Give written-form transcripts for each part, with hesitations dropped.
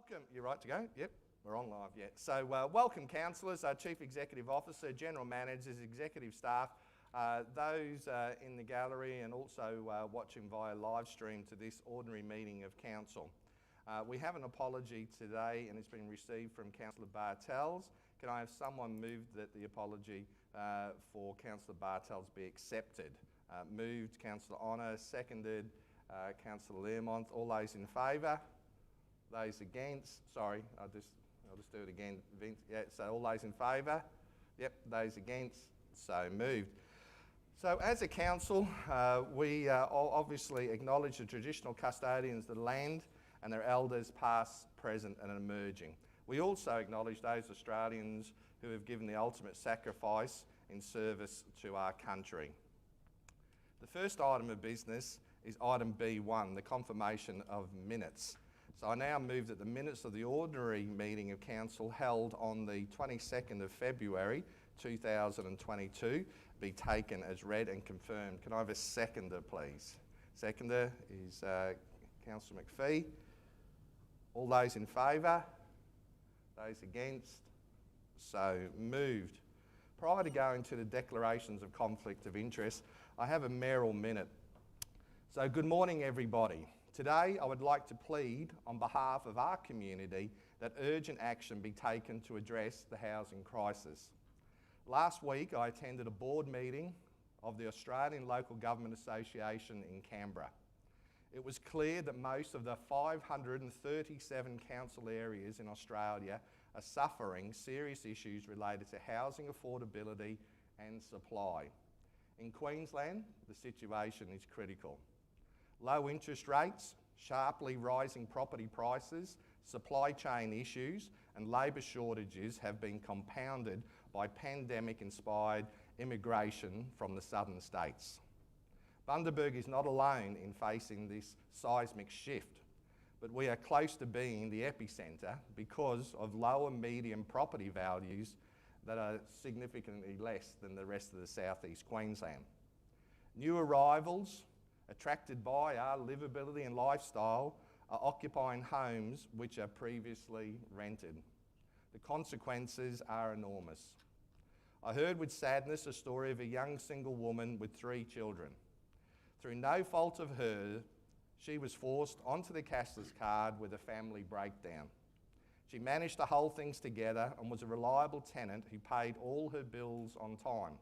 Welcome. You right to go? Yep, we're on live yet. So welcome councillors, Chief Executive Officer, General Managers, Executive Staff, those in the gallery and also watching via live stream to this ordinary meeting of Council. We have an apology today and it's been received from Councillor Bartels. Can I have someone move that the apology for Councillor Bartels be accepted? Moved Councillor Honour, seconded Councillor Learmonth. All those in favour? Those against? Sorry, I'll just do it again. Vince. Yeah, so all those in favour? Yep, those against? So moved. So as a council, we obviously acknowledge the traditional custodians of the land and their elders past, present and emerging. We also acknowledge those Australians who have given the ultimate sacrifice in service to our country. The first item of business is item B1, the confirmation of minutes. So I now move that the minutes of the ordinary meeting of Council held on the 22nd of February 2022 be taken as read and confirmed. Can I have a seconder, please? Seconder is Councillor McPhee. All those in favour? Those against? So moved. Prior to going to the declarations of conflict of interest, I have a mayoral minute. So good morning, everybody. Today, I would like to plead on behalf of our community that urgent action be taken to address the housing crisis. Last week, I attended a board meeting of the Australian Local Government Association in Canberra. It was clear that most of the 537 council areas in Australia are suffering serious issues related to housing affordability and supply. In Queensland, the situation is critical. Low interest rates, sharply rising property prices, supply chain issues and labour shortages have been compounded by pandemic-inspired immigration from the southern states. Bundaberg is not alone in facing this seismic shift, but we are close to being the epicentre because of lower median property values that are significantly less than the rest of the southeast Queensland. New arrivals, attracted by our livability and lifestyle, are occupying homes which are previously rented. The consequences are enormous. I heard with sadness a story of a young single woman with 3 children. Through no fault of hers, she was forced onto the cashless card with a family breakdown. She managed to hold things together and was a reliable tenant who paid all her bills on time.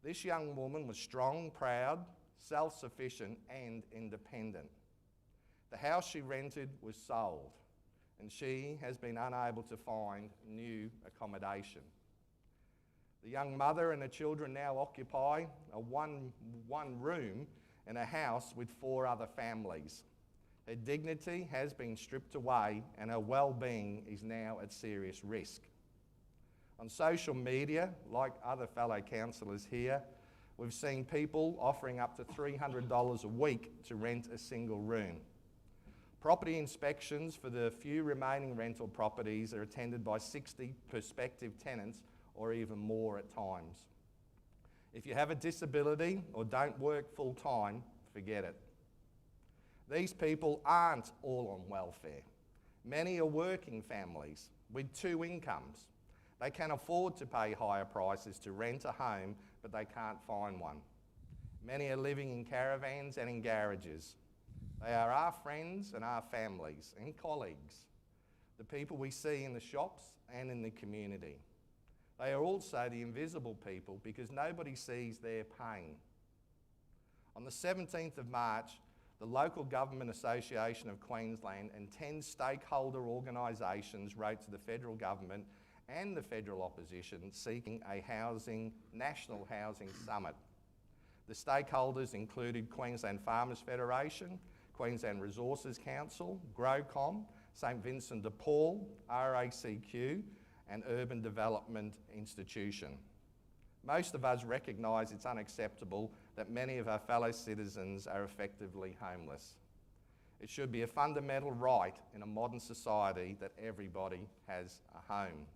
This young woman was strong, proud, self-sufficient and independent. The house she rented was sold and she has been unable to find new accommodation. The young mother and her children now occupy a one room in a house with 4 other families. Her dignity has been stripped away and her well-being is now at serious risk. On social media, like other fellow councillors here, we've seen people offering up to $300 a week to rent a single room. Property inspections for the few remaining rental properties are attended by 60 prospective tenants or even more at times. If you have a disability or don't work full time, forget it. These people aren't all on welfare. Many are working families with 2 incomes. They can afford to pay higher prices to rent a home, but they can't find one. Many are living in caravans and in garages. They are our friends and our families and colleagues, the people we see in the shops and in the community. They are also the invisible people because nobody sees their pain. On the 17th of March, the Local Government Association of Queensland and 10 stakeholder organisations wrote to the federal government and the federal opposition seeking a national housing summit. The stakeholders included Queensland Farmers Federation, Queensland Resources Council, GrowCom, St Vincent de Paul, RACQ and Urban Development Institution. Most of us recognise it's unacceptable that many of our fellow citizens are effectively homeless. It should be a fundamental right in a modern society that everybody has a home.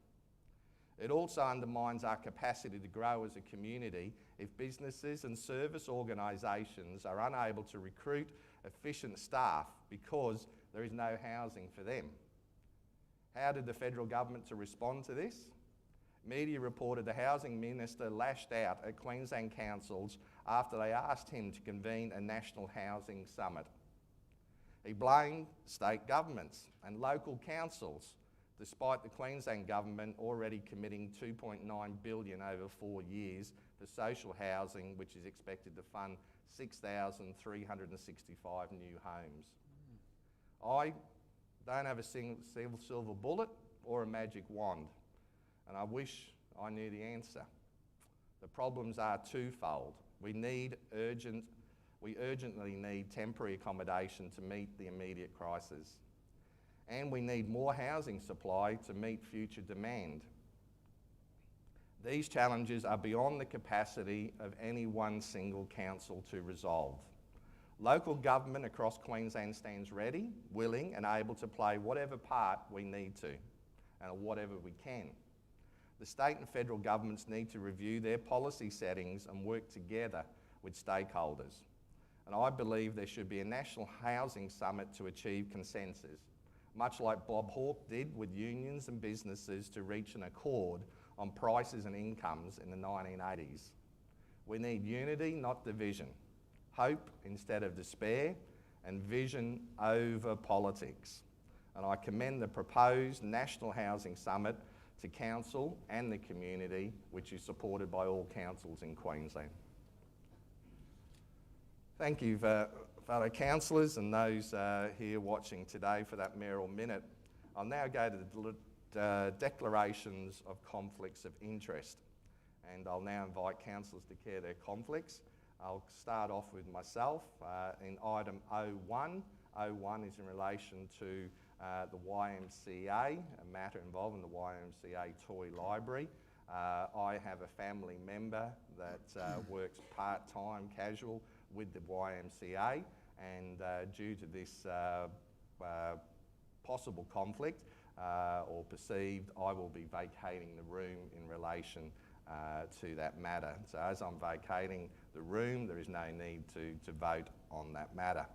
It also undermines our capacity to grow as a community if businesses and service organisations are unable to recruit efficient staff because there is no housing for them. How did the federal government to respond to this? Media reported the housing minister lashed out at Queensland councils after they asked him to convene a national housing summit. He blamed state governments and local councils, despite the Queensland government already committing $2.9 billion over 4 years for social housing, which is expected to fund 6,365 new homes. I don't have a silver bullet or a magic wand, and I wish I knew the answer. The problems are twofold. We urgently need temporary accommodation to meet the immediate crisis, and we need more housing supply to meet future demand. These challenges are beyond the capacity of any one single council to resolve. Local government across Queensland stands ready, willing and able to play whatever part we need to and whatever we can. The state and federal governments need to review their policy settings and work together with stakeholders. And I believe there should be a national housing summit to achieve consensus, much like Bob Hawke did with unions and businesses to reach an accord on prices and incomes in the 1980s. We need unity, not division, hope instead of despair, and vision over politics. And I commend the proposed National Housing Summit to Council and the community, which is supported by all councils in Queensland. Thank you, fellow councillors and those here watching today for that mayoral minute. I'll now go to the declarations of conflicts of interest, and I'll now invite councillors to declare their conflicts. I'll start off with myself in item 01. 01 is in relation to the YMCA, a matter involving the YMCA toy library. I have a family member that works part-time, casual, with the YMCA, and due to this possible conflict or perceived, I will be vacating the room in relation to that matter. So as I'm vacating the room, there is no need to vote on that matter.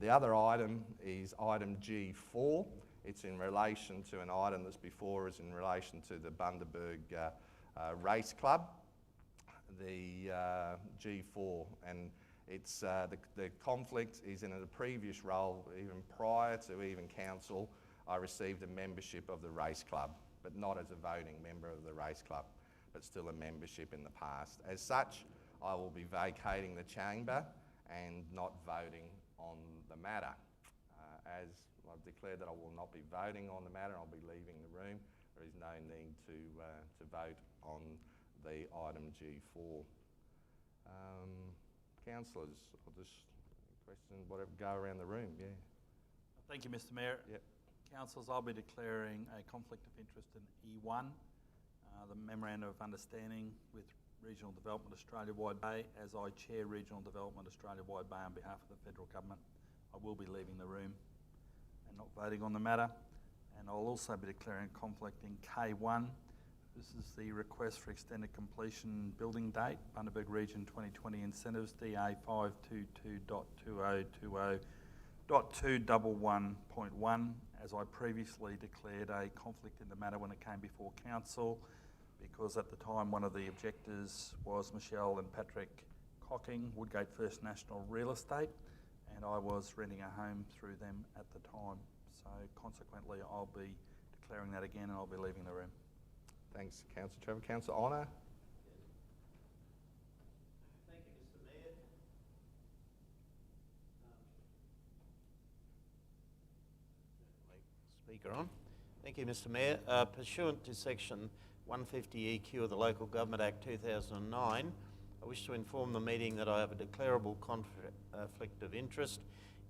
The other item is item G4. It's in relation to an item that's before us in relation to the Bundaberg Race Club, the G4, and it's the conflict is in a previous role. Even prior to even council, I received a membership of the race club, but not as a voting member of the race club, but still a membership in the past. As such, I will be vacating the chamber and not voting on the matter. As I've declared that I will not be voting on the matter, I'll be leaving the room. There is no need to vote on the item G4. Councillors, I'll just question whatever, go around the room, yeah. Thank you, Mr Mayor. Yep. Councillors, I'll be declaring a conflict of interest in E1, the Memorandum of Understanding with Regional Development Australia-wide Bay. As I chair Regional Development Australia-wide Bay on behalf of the federal government, I will be leaving the room and not voting on the matter. And I'll also be declaring a conflict in K1. This is the request for extended completion building date, Bundaberg Region 2020 incentives, DA 522.2020.211.1. As I previously declared a conflict in the matter when it came before council, because at the time one of the objectors was Michelle and Patrick Cocking, Woodgate First National Real Estate, and I was renting a home through them at the time. So consequently, I'll be declaring that again and I'll be leaving the room. Thanks, Councillor Trevor. Councillor Honour. Thank you, Mr Mayor. Speaker on. Thank you, Mr Mayor. Pursuant to Section 150 EQ of the Local Government Act 2009, I wish to inform the meeting that I have a declarable conflict of interest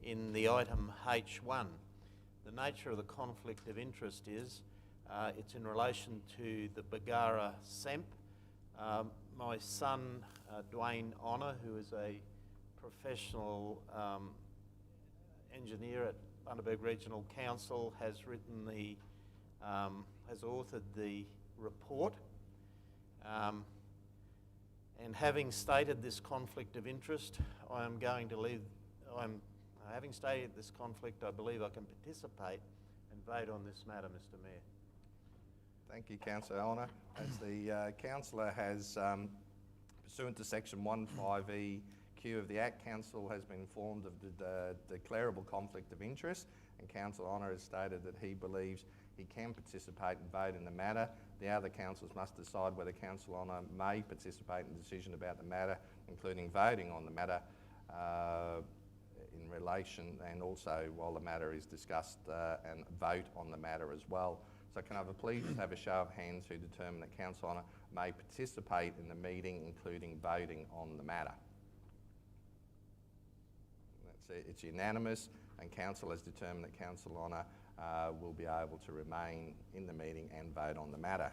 in the item H1. The nature of the conflict of interest is it's in relation to the Bargara SEMP. My son, Dwayne Honour, who is a professional engineer at Bundaberg Regional Council, has written the, has authored the report. And having stated this conflict of interest, I am going to leave, having stated this conflict, I believe I can participate and vote on this matter, Mr Mayor. Thank you, Councillor Honour. As the councillor has, pursuant to section 15EQ of the Act, council has been informed of the declarable conflict of interest, and Councillor Honour has stated that he believes he can participate and vote in the matter. The other councillors must decide whether Councillor Honour may participate in the decision about the matter, including voting on the matter in relation, and also while the matter is discussed, and vote on the matter as well. So can I please have a show of hands who determine that Councillor Honour may participate in the meeting, including voting on the matter? That's it. It's unanimous, and Council has determined that Councillor Honour will be able to remain in the meeting and vote on the matter.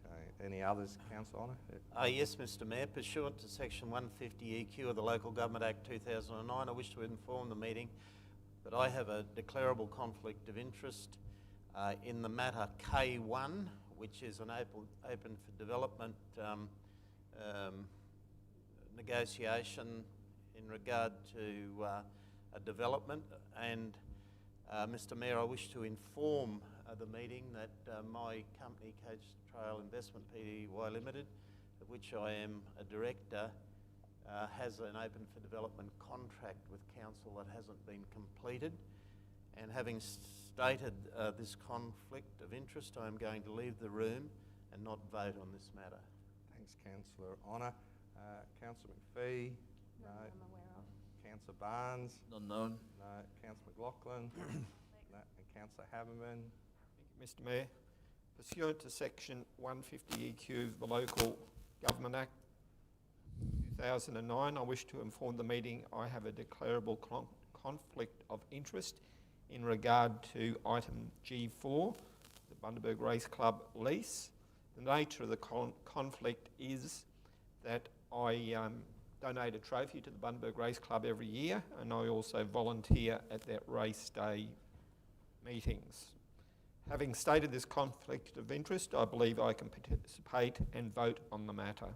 Okay. Any others, Councillor Honour? Yes, Mr Mayor. Pursuant to section 150EQ of the Local Government Act 2009, I wish to inform the meeting that I have a declarable conflict of interest in the matter K1, which is an open for development negotiation in regard to a development. And Mr Mayor, I wish to inform the meeting that my company, Coast Trail Investment Pty Limited, of which I am a director, has an open for development contract with council that hasn't been completed. And having stated this conflict of interest, I am going to leave the room and not vote on this matter. Thanks, Councillor Honour. Councillor McPhee? No, I'm aware of. Councillor Barnes? Not known. No. Councillor McLaughlin? No. And Councillor Haberman? Thank you, Mr Mayor. Pursuant to section 150EQ of the Local Government Act 2009, I wish to inform the meeting I have a declarable conflict of interest in regard to item G4, the Bundaberg Race Club lease. The nature of the conflict is that I donate a trophy to the Bundaberg Race Club every year, and I also volunteer at their race day meetings. Having stated this conflict of interest, I believe I can participate and vote on the matter.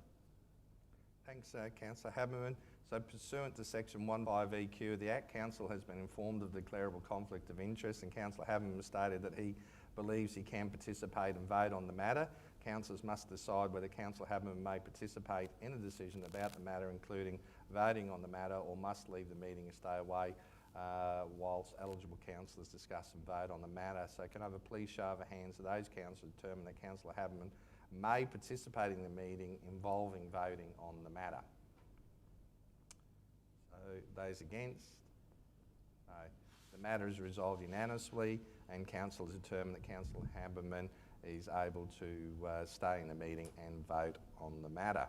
Thanks, Councillor Haberman. So pursuant to section 15EQ of the Act, Council has been informed of the declarable conflict of interest, and Councillor Haberman stated that he believes he can participate and vote on the matter. Councillors must decide whether Councillor Haberman may participate in a decision about the matter, including voting on the matter, or must leave the meeting and stay away whilst eligible councillors discuss and vote on the matter. So can I have a please show of hands of those councillors who determine that Councillor Haberman may participate in the meeting involving voting on the matter? So those against? No. The matter is resolved unanimously, and Council has determined that Councillor Haberman is able to stay in the meeting and vote on the matter.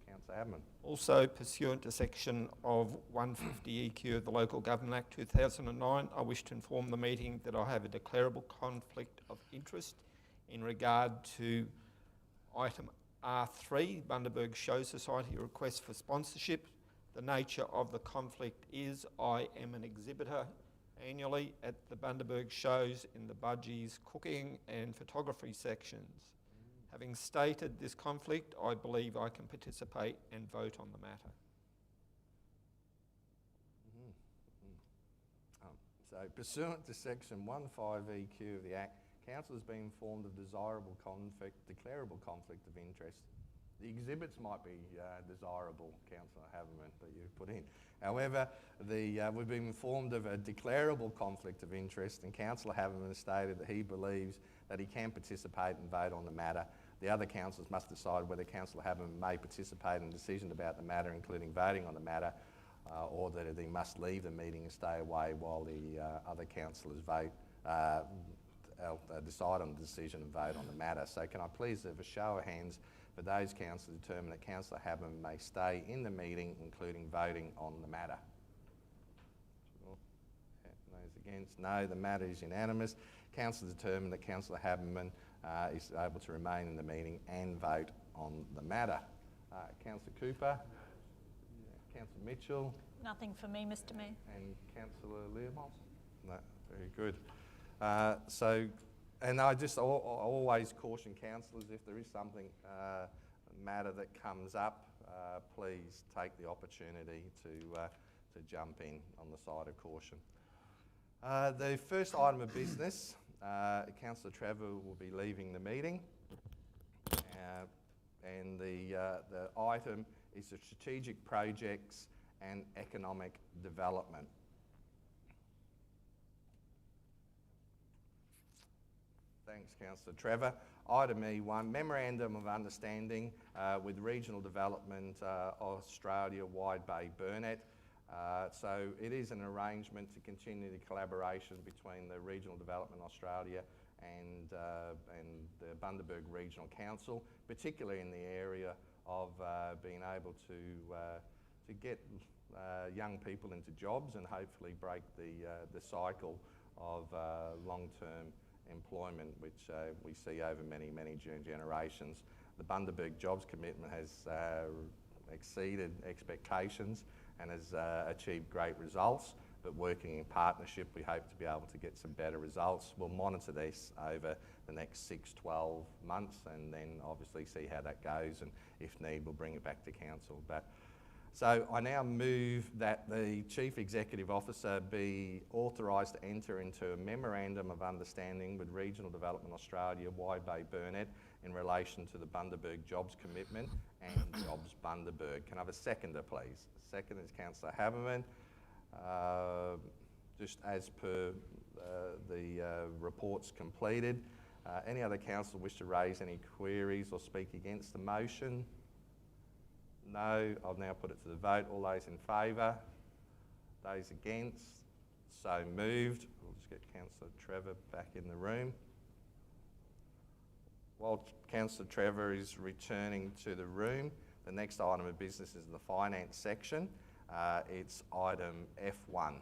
Councillor Haberman. Also, pursuant to section of 150EQ of the Local Government Act 2009, I wish to inform the meeting that I have a declarable conflict of interest in regard to item R3, Bundaberg Show Society request for sponsorship. The nature of the conflict is I am an exhibitor annually at the Bundaberg shows in the budgies, cooking and photography sections. Having stated this conflict, I believe I can participate and vote on the matter. So pursuant to section 15EQ of the Act, Council has been informed of declarable conflict of interest. The exhibits might be desirable, Councillor Haberman, that you've put in. However, we've been informed of a declarable conflict of interest, and Councillor Haberman has stated that he believes that he can participate and vote on the matter. The other councillors must decide whether Councillor Haberman may participate in a decision about the matter, including voting on the matter, or that he must leave the meeting and stay away while the other councillors vote, decide on the decision and vote on the matter. So can I please have a show of hands for those councillors to determine that Councillor Haberman may stay in the meeting, including voting on the matter? Those against? No, the matter is unanimous. Council determined that Councillor Haberman is able to remain in the meeting and vote on the matter. Councillor Cooper? Councillor Mitchell? Nothing for me, Mr Mayor. And Councillor Learmonth? No, very good. And I just always caution councillors, if there is something, matter that comes up, please take the opportunity to jump in on the side of caution. The first item of business Councillor Trevor will be leaving the meeting. And the item is the strategic projects and economic development. Thanks, Councillor Trevor. Item E1, Memorandum of Understanding with Regional Development Australia Wide Bay Burnett. So it is an arrangement to continue the collaboration between the Regional Development Australia and the Bundaberg Regional Council, particularly in the area of being able to get young people into jobs and hopefully break the cycle of long-term employment, which we see over many generations. The Bundaberg Jobs Commitment has exceeded expectations and has achieved great results, but working in partnership, we hope to be able to get some better results. We'll monitor this over the next 6-12 months and then obviously see how that goes, and if need, we'll bring it back to council. So I now move that the Chief Executive Officer be authorised to enter into a Memorandum of Understanding with Regional Development Australia Wide Bay Burnett in relation to the Bundaberg Jobs Commitment and Jobs Bundaberg. Can I have a seconder, please? Second is Councillor Haberman. Just as per the reports completed. Any other councillor wish to raise any queries or speak against the motion? No. I'll now put it to the vote. All those in favour? Those against? So moved. We'll just get Councillor Trevor back in the room. While Councillor Trevor is returning to the room, the next item of business is the finance section. It's item F1.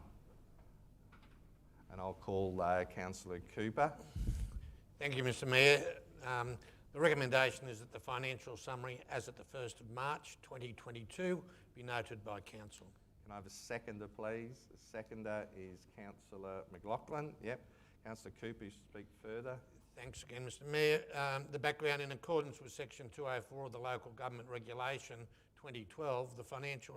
And I'll call Councillor Cooper. Thank you, Mr Mayor. The recommendation is that the financial summary as at the 1st of March 2022 be noted by Council. Can I have a seconder, please? The seconder is Councillor McLaughlin. Yep. Councillor Cooper, you speak further. Thanks again, Mr Mayor. The background, in accordance with Section 204 of the Local Government Regulation 2012, the financial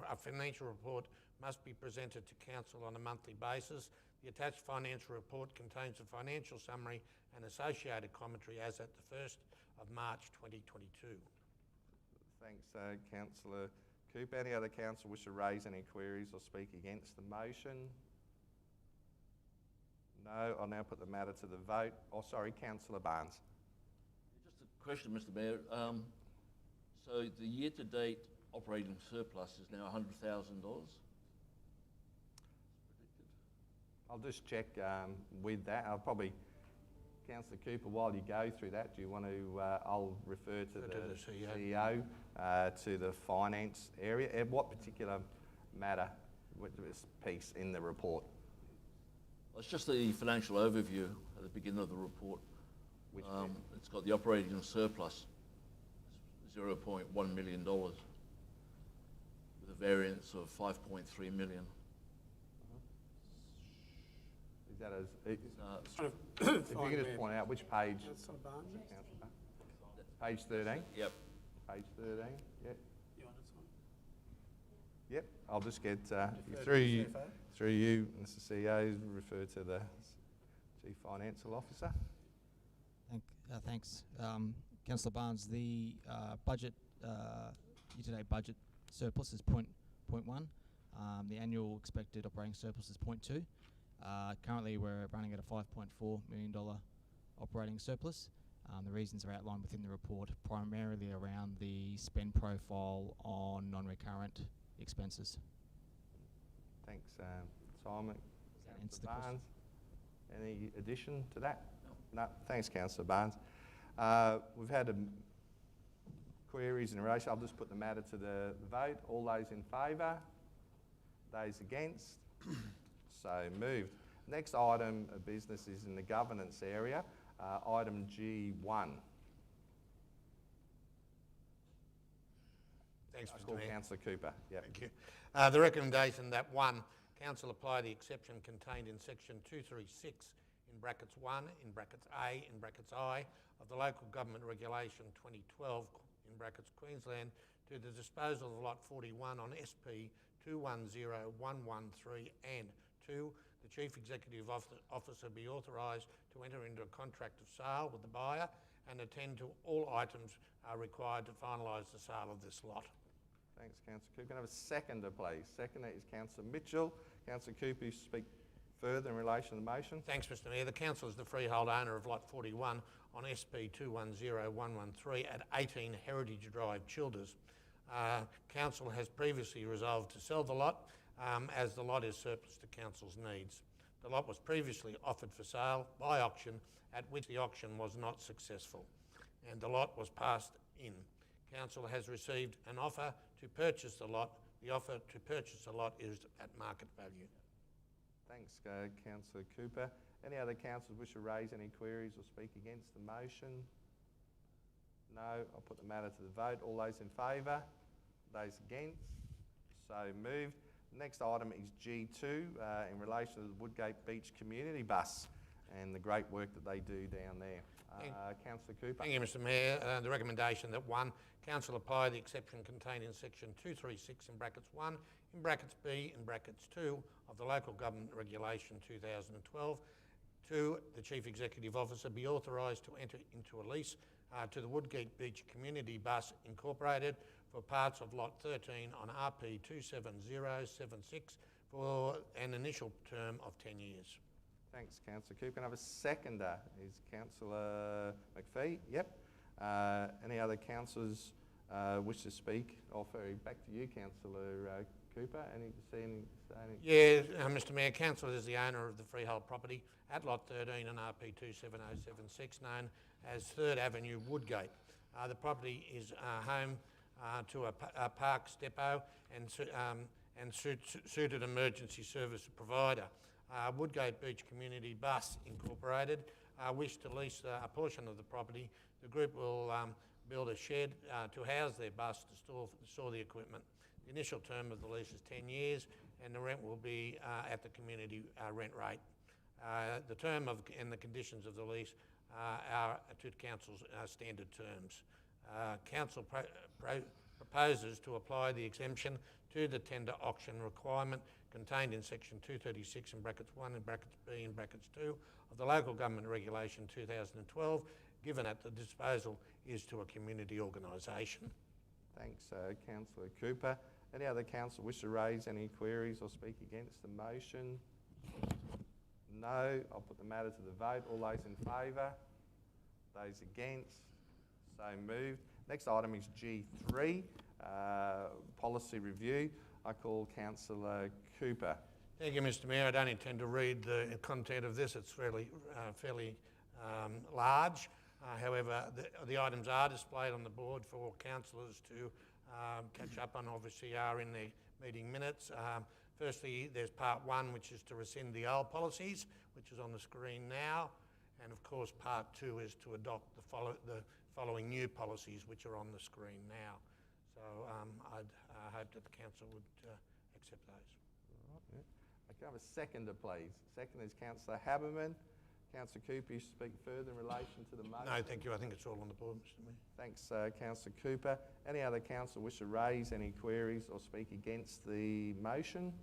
report must be presented to Council on a monthly basis. The attached financial report contains a financial summary and associated commentary as at the 1st of March 2022. Thanks, Councillor Cooper. Any other councillor wish to raise any queries or speak against the motion? No. I'll now put the matter to the vote. Oh, sorry, Councillor Barnes. Just a question, Mr Mayor. So the year-to-date operating surplus is now $100,000. I'll just check with that. I'll probably, Councillor Cooper, while you go through that, do you want to, I'll refer to the CEO to the finance area. What particular matter with this piece in the report? Well, it's just the financial overview at the beginning of the report. Which it's got the operating surplus, $0.1 million, with a variance of $5.3 million. Is that as, if If you could just point out which page? Councillor Barnes? Page 13? Yep. Page 13, yep. You want this one? Yep, I'll just get, Defer to through the you, CFO. Mr CEO, refer to the Chief Financial Officer. Thanks. Councillor Barnes, the budget, year-to-date budget surplus is 0.1. The annual expected operating surplus is 0.2. Currently we're running at a $5.4 million operating surplus. The reasons are outlined within the report, primarily around the spend profile on non-recurrent expenses. Thanks, Simon. That answer Councillor the question? Barnes, any addition to that? No. Thanks, Councillor Barnes. We've had queries in relation. I'll just put the matter to the vote. All those in favour? Those against? So moved. Next item of business is in the governance area, item G1. Thanks, I Mr call Mayor. Councillor Cooper. Yep. Thank you. The recommendation that 1, Council apply the exception contained in section 236 in brackets 1, in brackets A, in brackets I of the Local Government Regulation 2012 in brackets Queensland to the disposal of lot 41 on SP 210113 and 2, the Chief Executive Officer be authorised to enter into a contract of sale with the buyer and attend to all items required to finalise the sale of this lot. Thanks, Councillor Cooper. Can I have a seconder, please? Seconder is Councillor Mitchell. Councillor Cooper, you speak further in relation to the motion. Thanks, Mr Mayor. The Council is the freehold owner of Lot 41 on SP 210113 at 18 Heritage Drive, Childers. Council has previously resolved to sell the lot as the lot is surplus to Council's needs. The lot was previously offered for sale by auction, at which the auction was not successful, and the lot was passed in. Council has received an offer to purchase the lot. The offer to purchase the lot is at market value. Thanks, Councillor Cooper. Any other councillors wish to raise any queries or speak against the motion? No. I'll put the matter to the vote. All those in favour? Those against? So moved. Next item is G2 in relation to the Woodgate Beach Community Bus and the great work that they do down there. Councillor Cooper. Thank you, Mr Mayor. The recommendation that 1, Council apply the exception contained in section 236 in brackets 1, in brackets B, in brackets 2 of the Local Government Regulation 2012. 2, the Chief Executive Officer be authorised to enter into a lease to the Woodgate Beach Community Bus Incorporated for parts of Lot 13 on RP 27076 for an initial term of 10 years. Thanks, Councillor Cooper. Can I have a seconder? Is Councillor McPhee? Yep. Any other councillors wish to speak? I'll refer you back to you, Councillor Cooper. Say any? Yeah, Mr Mayor, Council is the owner of the freehold property at Lot 13 and RP 27076, known as 3rd Avenue, Woodgate. The property is home to a parks depot and suited emergency service provider. Woodgate Beach Community Bus Incorporated wish to lease a portion of the property. The group will build a shed to house their bus to store the equipment. The initial term of the lease is 10 years and the rent will be at the community rent rate. The term and the conditions of the lease are to Council's standard terms. Council proposes to apply the exemption to the tender auction requirement contained in section 236 in brackets 1 and brackets B and brackets 2 of the Local Government Regulation 2012, given that the disposal is to a community organisation. Thanks, Councillor Cooper. Any other council wish to raise any queries or speak against the motion? No. I'll put the matter to the vote. All those in favour? Those against? So moved. Next item is G3, policy review. I call Councillor Cooper. Thank you, Mr Mayor. I don't intend to read the content of this. It's fairly large. However, the items are displayed on the board for councillors to catch up on, obviously are in their meeting minutes. Firstly, there's part 1, which is to rescind the old policies, which is on the screen now. And of course, part 2 is to adopt the following new policies, which are on the screen now. So I'd hope that the council would accept those. Right, yeah. I can have a seconder, please. Second is Councillor Haberman. Councillor Cooper, you speak further in relation to the motion? No, thank you. I think it's all on the board, Mr Mayor. Thanks, Councillor Cooper. Any other council wish to raise any queries or speak against the motion?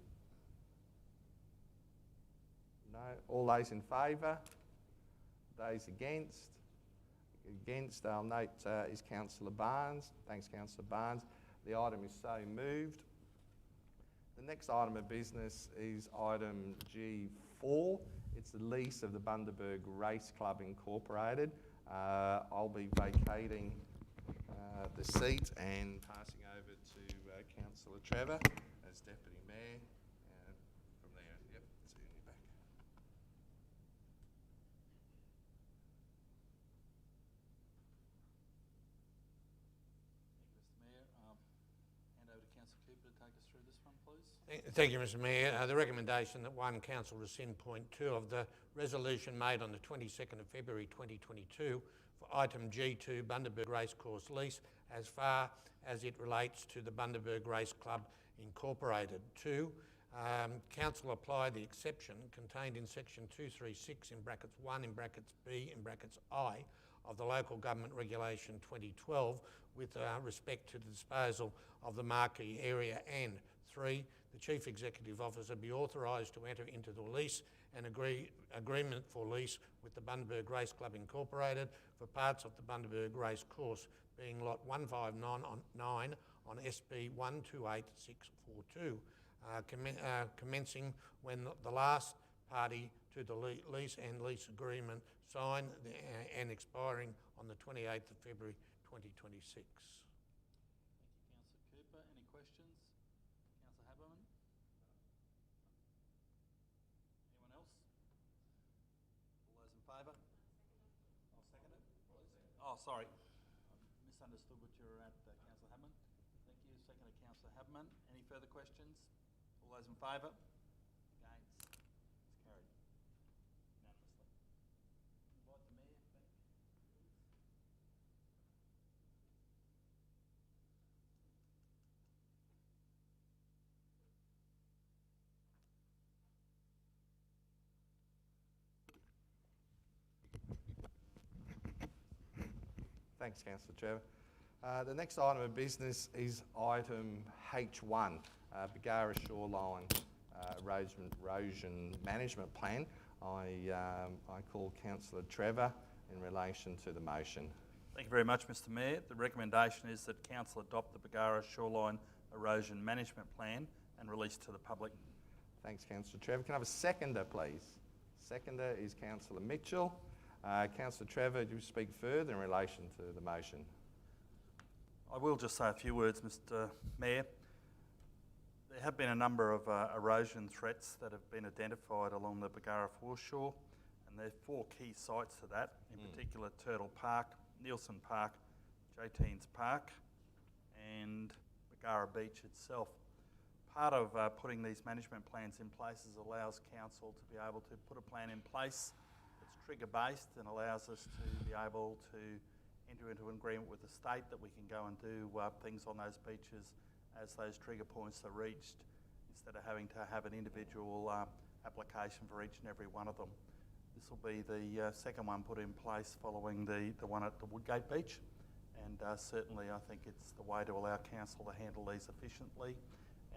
No. All those in favour? Those against? Against, I'll note, is Councillor Barnes. Thanks, Councillor Barnes. The item is so moved. The next item of business is item G4. It's the lease of the Bundaberg Race Club Incorporated. I'll be vacating the seat and passing over to Councillor Trevor as Deputy Mayor. From there, yep, see you in your back. Mr Mayor, hand over to Councillor Cooper to take us through this one, please. Thank you, Mr Mayor. The recommendation that 1, Council rescind point 2 of the resolution made on the 22nd of February 2022 for item G2 Bundaberg Racecourse lease as far as it relates to the Bundaberg Race Club Incorporated. 2, Council apply the exception contained in section 236 in brackets 1 in brackets B in brackets I of the Local Government Regulation 2012 with respect to the disposal of the marquee area, and 3, the Chief Executive Officer be authorised to enter into the lease and agreement for lease with the Bundaberg Race Club Incorporated for parts of the Bundaberg Race Course, being lot 159 on SB 128642, commencing when the last party to the lease and lease agreement signed and expiring on the 28th of February 2026. Thank you, Councillor Cooper. Any questions? Councillor Haberman? Anyone else? All those in favour? I'll second it. Oh, sorry. I misunderstood what you were at, Councillor Haberman. Thank you. Seconded, Councillor Haberman. Any further questions? All those in favour? Against? It's carried unanimously. Invite the Mayor back. Thanks, Councillor Trevor. The next item of business is item H1, Bargara Shoreline Erosion Management Plan. I call Councillor Trevor in relation to the motion. Thank you very much, Mr Mayor. The recommendation is that Council adopt the Bargara Shoreline Erosion Management Plan and release to the public. Thanks, Councillor Trevor. Can I have a seconder, please? Seconder is Councillor Mitchell. Councillor Trevor, do you speak further in relation to the motion? I will just say a few words, Mr Mayor. There have been a number of erosion threats that have been identified along the Bargara foreshore, and there are 4 key sites to that, in particular Turtle Park, Nielsen Park, J-Teens Park and Bargara Beach itself. Part of putting these management plans in place allows Council to be able to put a plan in place that's trigger-based and allows us to be able to enter into an agreement with the state that we can go and do things on those beaches as those trigger points are reached, instead of having to have an individual application for each and every one of them. This will be the second one put in place following the one at the Woodgate Beach, and certainly I think it's the way to allow Council to handle these efficiently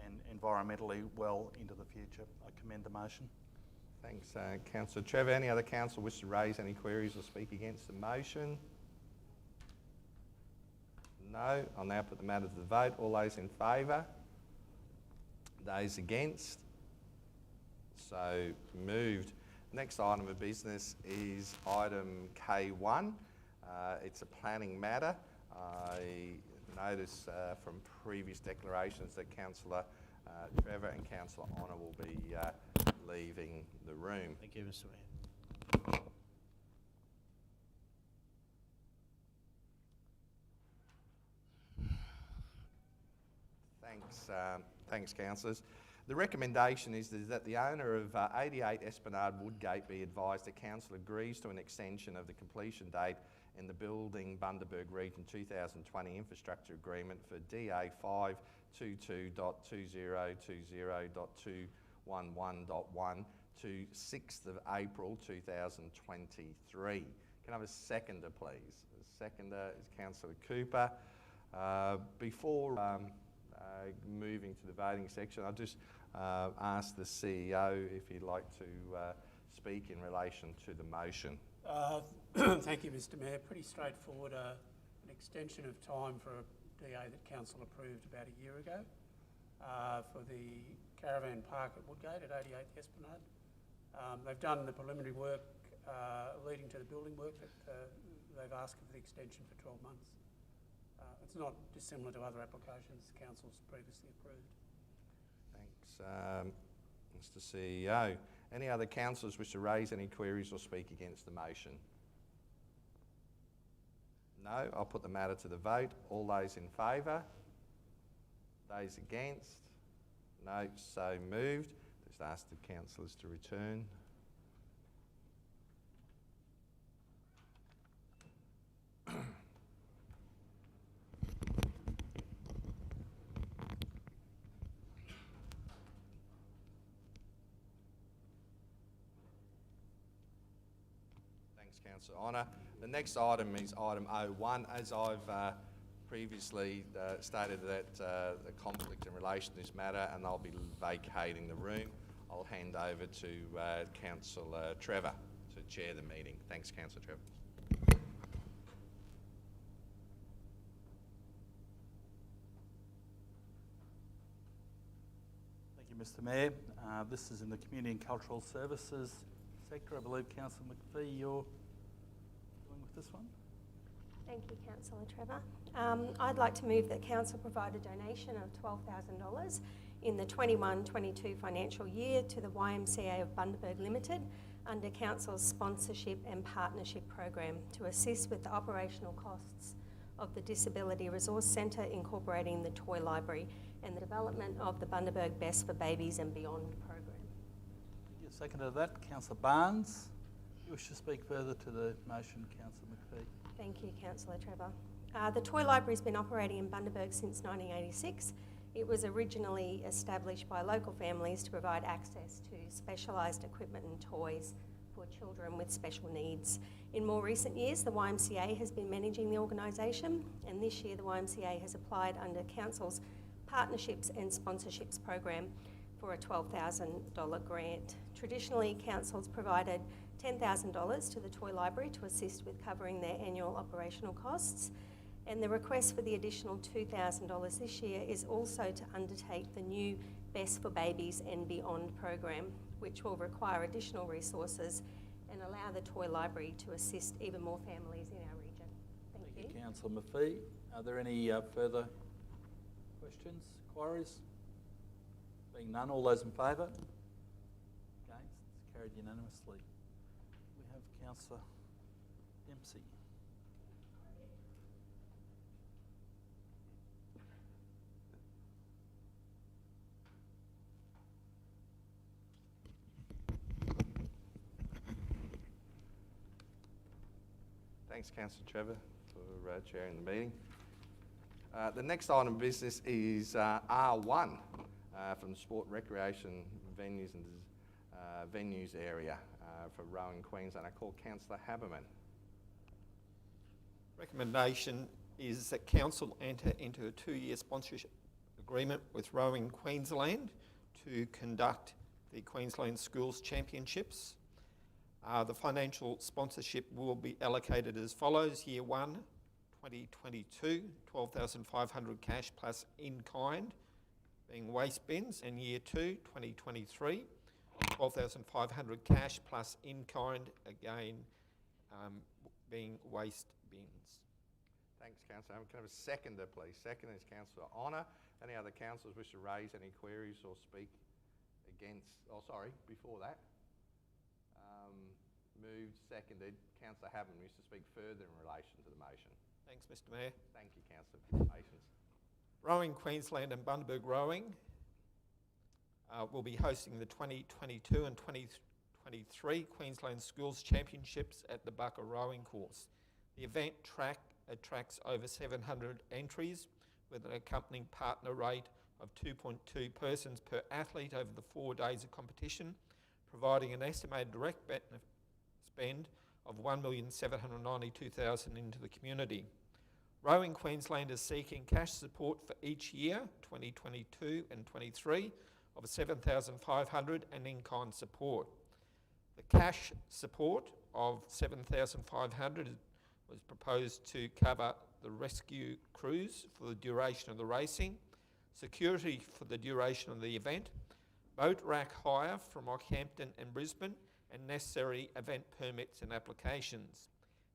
and environmentally well into the future. I commend the motion. Thanks, Councillor Trevor. Any other council wish to raise any queries or speak against the motion? No. I'll now put the matter to the vote. All those in favour? Those against? So moved. Next item of business is item K1. It's a planning matter. I notice from previous declarations that Councillor Trevor and Councillor Honour will be leaving the room. Thank you, Mr Mayor. Thanks, councillors. The recommendation is that the owner of 88 Esplanade Woodgate be advised that Council agrees to an extension of the completion date in the Building Bundaberg Region 2020 Infrastructure Agreement for DA 522.2020.211.1 to 6th of April 2023. Can I have a seconder, please? The seconder is Councillor Cooper. Before moving to the voting section, I'll just ask the CEO if he'd like to speak in relation to the motion. Thank you, Mr Mayor. Pretty straightforward. An extension of time for a DA that Council approved about a year ago for the caravan park at Woodgate at 88 Esplanade. They've done the preliminary work leading to the building work that they've asked for the extension for 12 months. It's not dissimilar to other applications the Council's previously approved. Thanks, Mr CEO. Any other councillors wish to raise any queries or speak against the motion? No. I'll put the matter to the vote. All those in favour? Those against? No. So moved. Just ask the councillors to return. Councillor Honour. The next item is item 01. As I've previously stated that the conflict in relation to this matter, and they'll be vacating the room. I'll hand over to Councillor Trevor to chair the meeting. Thanks, Councillor Trevor. Thank you, Mr. Mayor. This is in the Community and Cultural Services sector. I believe Councillor McPhee, you're dealing with this one. Thank you, Councillor Trevor. I'd like to move that Council provide a donation of $12,000 in the 21-22 financial year to the YMCA of Bundaberg Limited under Council's sponsorship and partnership program to assist with the operational costs of the Disability Resource Centre, incorporating the toy library and the development of the Bundaberg Best for Babies and Beyond program. Thank you. Second to that, Councillor Barnes. You wish to speak further to the motion, Councillor McPhee? Thank you, Councillor Trevor. The toy library has been operating in Bundaberg since 1986. It was originally established by local families to provide access to specialised equipment and toys for children with special needs. In more recent years, the YMCA has been managing the organisation, and this year the YMCA has applied under Council's Partnerships and Sponsorships program for a $12,000 grant. Traditionally, Council's provided $10,000 to the toy library to assist with covering their annual operational costs, and the request for the additional $2,000 this year is also to undertake the new Best for Babies and Beyond program, which will require additional resources and allow the toy library to assist even more families in our region. Thank you. Councillor McPhee. Are there any further questions, inquiries? Being none, all those in favour? Against? It's carried unanimously. We have Councillor Dempsey. Thanks, Councillor Trevor, for chairing the meeting. The next item of business is R1 from the Sport Recreation Venues and Venues area for Rowing, Queensland. I call Councillor Haberman. Recommendation is that Council enter into a 2-year sponsorship agreement with Rowing Queensland to conduct the Queensland Schools Championships. The financial sponsorship will be allocated as follows. Year 1, 2022, $12,500 cash plus in-kind, being waste bins, and Year 2, 2023, $12,500 cash plus in-kind, again being waste bins. Thanks, Councillor. Can I have a seconder, please? Second is Councillor Honour. Any other councillors wish to raise any queries or speak against? Oh, sorry, before that. Moved, seconded. Councillor Haberman used to speak further in relation to the motion. Thanks, Mr Mayor. Thank you, Councillor, for your patience. Rowing Queensland and Bundaberg Rowing will be hosting the 2022 and 2023 Queensland Schools Championships at the Bucka Rowing Course. The event attracts over 700 entries with an accompanying partner rate of 2.2 persons per athlete over the 4 days of competition, providing an estimated direct spend of $1,792,000 into the community. Rowing Queensland is seeking cash support for each year, 2022 and 23, of $7,500 and in-kind support. The cash support of $7,500 was proposed to cover the rescue crews for the duration of the racing, security for the duration of the event, boat rack hire from Rockhampton and Brisbane, and necessary event permits and applications.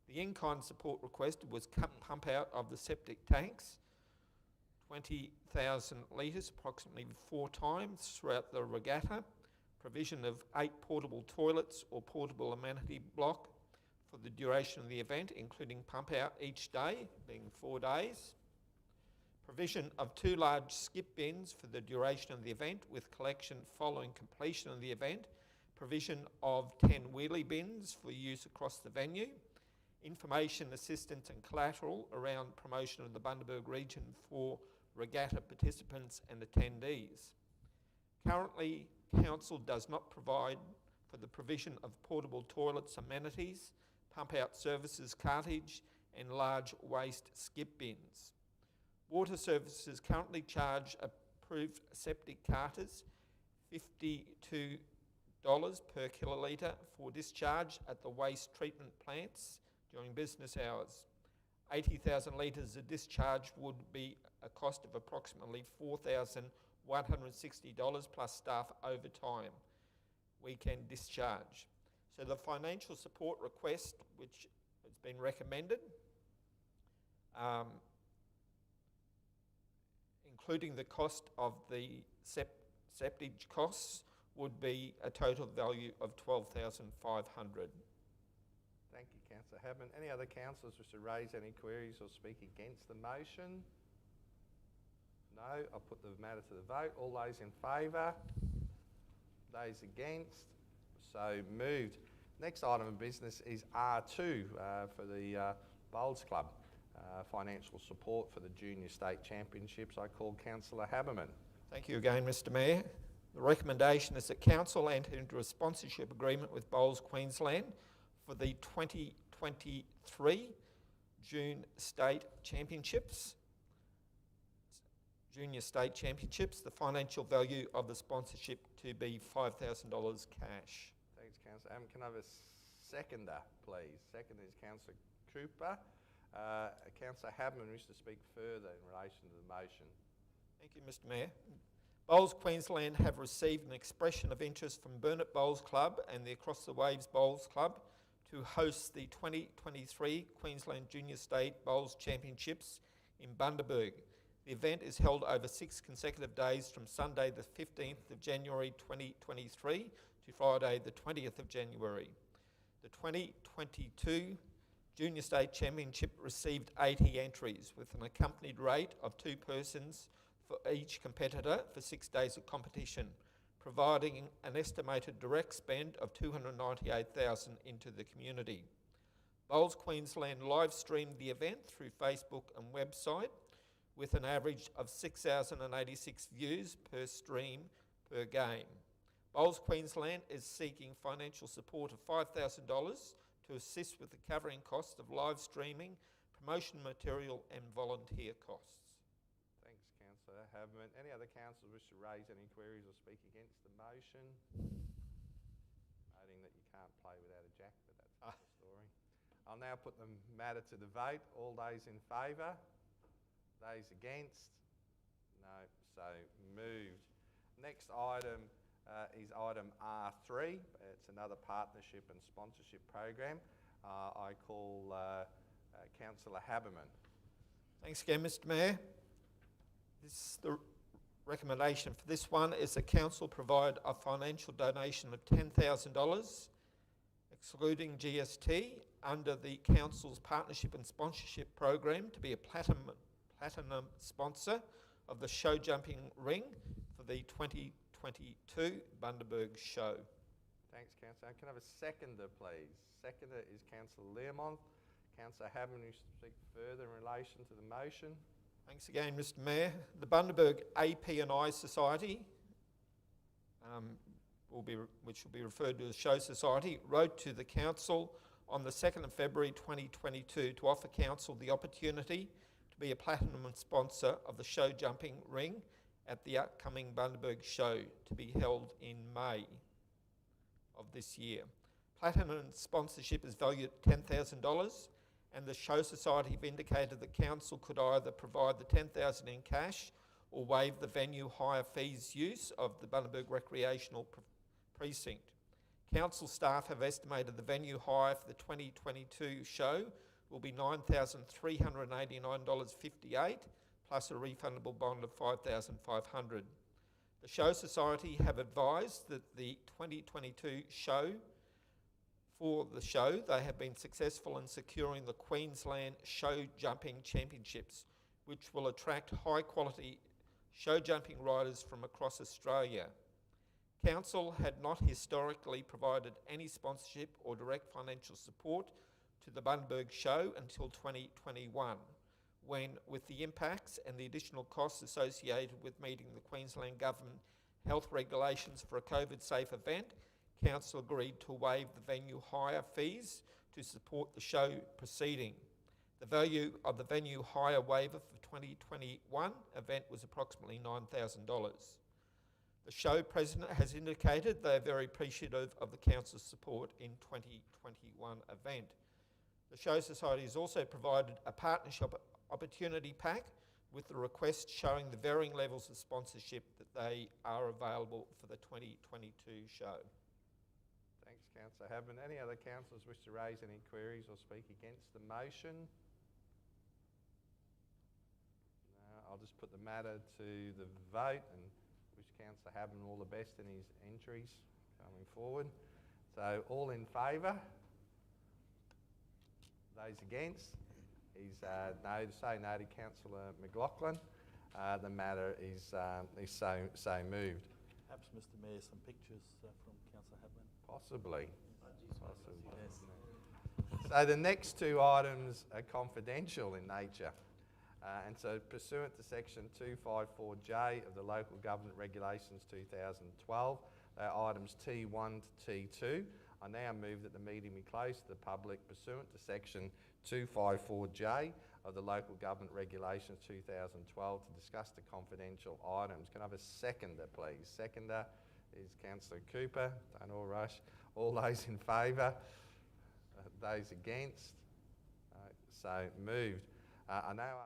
The in-kind support requested was pump out of the septic tanks, 20,000 litres, approximately 4 times throughout the regatta, provision of 8 portable toilets or portable amenity block for the duration of the event, including pump out each day, being 4 days, provision of 2 large skip bins for the duration of the event with collection following completion of the event, provision of 10 wheelie bins for use across the venue, information, assistance and collateral around promotion of the Bundaberg region for regatta participants and attendees. Currently, Council does not provide for the provision of portable toilets, amenities, pump out services, cartage and large waste skip bins. Water Services currently charge approved septic carters $52 per kilolitre for discharge at the waste treatment plants during business hours. 80,000 litres of discharge would be a cost of approximately $4,160 plus staff overtime weekend discharge. So the financial support request, which has been recommended, including the cost of the septic costs, would be a total value of $12,500. Thank you, Councillor Habman. Any other councillors wish to raise any queries or speak against the motion? No. I'll put the matter to the vote. All those in favour? Those against? So moved. Next item of business is R2 for the Bowls Club. Financial support for the Junior State Championships. I call Councillor Haberman. Thank you again, Mr Mayor. The recommendation is that Council enter into a sponsorship agreement with Bowls Queensland for the 2023 Junior State Championships. The financial value of the sponsorship to be $5,000 cash. Thanks, Councillor Haberman. Can I have a seconder, please? Second is Councillor Cooper. Councillor Haberman wishes to speak further in relation to the motion. Thank you, Mr Mayor. Bowls Queensland have received an expression of interest from Burnett Bowls Club and the Across the Waves Bowls Club to host the 2023 Queensland Junior State Bowls Championships in Bundaberg. The event is held over 6 consecutive days from Sunday the 15th of January 2023 to Friday the 20th of January. The 2022 Junior State Championship received 80 entries with an accompanied rate of 2 persons for each competitor for 6 days of competition, providing an estimated direct spend of $298,000 into the community. Bowls Queensland live streamed the event through Facebook and website with an average of 6,086 views per stream per game. Bowls Queensland is seeking financial support of $5,000 to assist with the covering costs of live streaming, promotion material and volunteer costs. Thanks, Councillor Haberman. Any other councillors wish to raise any queries or speak against the motion? Noting that you can't play without a jack, but that's another story. I'll now put the matter to the vote. All those in favour? Those against? No. So moved. Next item is item R3. It's another partnership and sponsorship program. I call Councillor Haberman. Thanks again, Mr Mayor. The recommendation for this one is that Council provide a financial donation of $10,000, excluding GST, under the Council's partnership and sponsorship program to be a platinum sponsor of the show jumping ring for the 2022 Bundaberg show. Thanks, Councillor. Can I have a seconder, please? Seconder is Councillor Learmonth. Councillor Haberman, who speak further in relation to the motion. Thanks again, Mr Mayor. The Bundaberg AP&I Society, which will be referred to as Show Society, wrote to the Council on the 2nd of February 2022 to offer Council the opportunity to be a platinum sponsor of the show jumping ring at the upcoming Bundaberg show to be held in May of this year. Platinum sponsorship is valued at $10,000, and the Show Society have indicated that Council could either provide the $10,000 in cash or waive the venue hire fees use of the Bundaberg Recreational Precinct. Council staff have estimated the venue hire for the 2022 show will be $9,389.58 plus a refundable bond of $5,500. The Show Society have advised that the 2022 show, they have been successful in securing the Queensland Show Jumping Championships, which will attract high quality show jumping riders from across Australia. Council had not historically provided any sponsorship or direct financial support to the Bundaberg show until 2021, when, with the impacts and the additional costs associated with meeting the Queensland Government health regulations for a COVID-safe event, Council agreed to waive the venue hire fees to support the show proceeding. The value of the venue hire waiver for 2021 event was approximately $9,000. The show president has indicated they are very appreciative of the council's support in 2021 event. The Show Society has also provided a partnership opportunity pack with the request showing the varying levels of sponsorship that they are available for the 2022 show. Thanks, Councillor Habman. Any other councillors wish to raise any queries or speak against the motion? No, I'll just put the matter to the vote and wish Councillor Habman all the best in his entries coming forward. So all in favour? Those against? No to say no to Councillor McLaughlin. The matter is so moved. Perhaps, Mr Mayor, some pictures from Councillor Habman. Possibly. Yes. So the next two items are confidential in nature. And so pursuant to section 254J of the Local Government Regulations 2012, items T1 to T2, I now move that the meeting be closed to the public pursuant to section 254J of the Local Government Regulations 2012 to discuss the confidential items. Can I have a seconder, please? Seconder is Councillor Cooper. Don't all rush. All those in favour? Those against? So moved. I now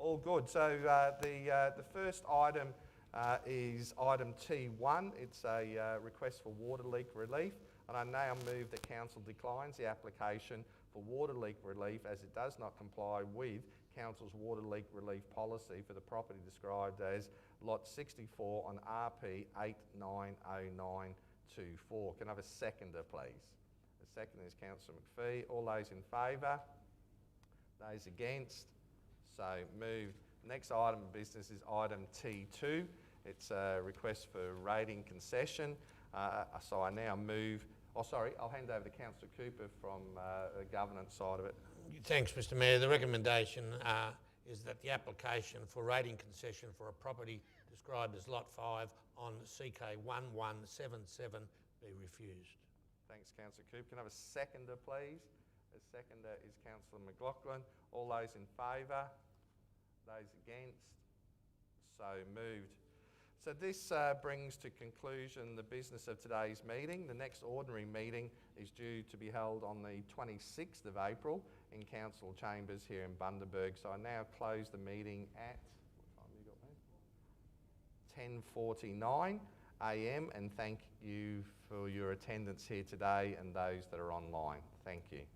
All good. So the first item is item T1. It's a request for water leak relief, and I now move that council declines the application for water leak relief as it does not comply with council's water leak relief policy for the property described as lot 64 on RP 890924. Can I have a seconder, please? The second is Councillor McPhee. All those in favour? Those against? So moved. Next item of business is item T2. It's a request for rating concession. So I now move. Oh, sorry, I'll hand over to Councillor Cooper from the governance side of it. Thanks, Mr Mayor. The recommendation is that the application for rating concession for a property described as Lot 5 on CK 1177 be refused. Thanks, Councillor Cooper. Can I have a seconder, please? The seconder is Councillor McLaughlin. All those in favour? Those against? So moved. So this brings to conclusion the business of today's meeting. The next ordinary meeting is due to be held on the 26th of April in Council Chambers here in Bundaberg. So I now close the meeting at, what time you got me? 10:49 a.m. and thank you for your attendance here today and those that are online. Thank you.